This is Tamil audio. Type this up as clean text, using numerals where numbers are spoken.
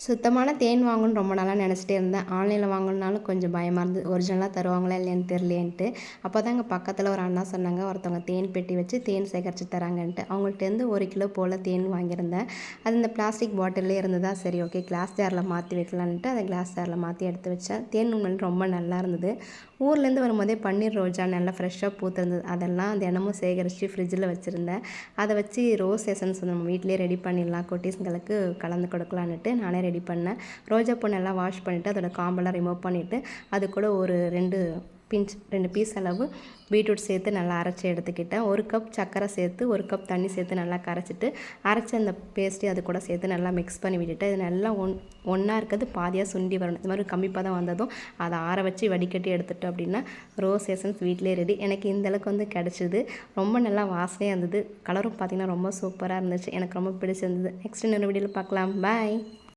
சுத்தமான தேன் வாங்கணும்னு ரொம்ப நாளாக நினச்சிட்டே இருந்தேன். ஆன்லைனில் வாங்கணுன்னாலும் கொஞ்சம் பயமாக இருந்தது. ஒரிஜினலாக தருவாங்களா இல்லையான்னு தெரியலேன்ட்டு. அப்போ தான் இங்கே பக்கத்தில் ஒரு அண்ணா சொன்னாங்க, ஒருத்தவங்க தேன் பெட்டி வச்சு தேன் சேகரித்து தராங்கன்ட்டு. அவங்கள்ட்டேருந்து 1 கிலோ போல் தேன் வாங்கியிருந்தேன். அது இந்த பிளாஸ்டிக் பாட்டிலே இருந்ததா, சரி ஓகே கிளாஸ் ஜாரில் மாற்றி வைக்கலான்ட்டு அதை கிளாஸ் ஜாரில் மாற்றி எடுத்து வச்சேன். தேன் உண்மையிலே ரொம்ப நல்லா இருந்தது. ஊர்லேருந்து வரும்போதே பன்னீர் ரோஜா நல்லா ஃப்ரெஷ்ஷாக பூத்திருந்தது. அதெல்லாம் தினமும் சேகரித்து ஃப்ரிட்ஜில் வச்சுருந்தேன். அதை வச்சு ரோஸ் எசன்ஸ் நம்ம வீட்டிலே ரெடி பண்ணிடலாம், குட்டீஸுங்களுக்கு கலந்து கொடுக்கலான்ட்டு நானே ரெடி பண்ணேன். ரோஜா பூ நல்லா வாஷ் பண்ணிவிட்டு அதோட காம்பெல்லாம் ரிமூவ் பண்ணிவிட்டு அது கூட ஒரு 2 பீஸ் அளவு பீட்ரூட் சேர்த்து நல்லா அரைச்சி எடுத்துக்கிட்டேன். 1 கப் சர்க்கரை சேர்த்து 1 கப் தண்ணி சேர்த்து நல்லா கரைச்சிட்டு அரைச்ச அந்த பேஸ்ட்டு அது கூட சேர்த்து நல்லா மிக்ஸ் பண்ணி விட்டுட்டு இது நல்லா ஒன்றா இருக்கிறது பாதியாக சுண்டி வரணும். இது மாதிரி கம்மி பதம் வந்ததும் அதை ஆற வச்சு வடிகட்டி எடுத்துட்டோம் அப்படின்னா ரோஸ் எசன்ஸ் வீட்டிலே ரெடி. எனக்கு இந்தளவுக்கு கிடச்சிது. ரொம்ப நல்லா வாசனையாக இருந்தது. கலரும் பார்த்திங்கன்னா ரொம்ப சூப்பராக இருந்துச்சு. எனக்கு ரொம்ப பிடிச்சிருந்தது. நெக்ஸ்ட் இன்னொரு வீடியோவில் பார்க்கலாம். பாய்.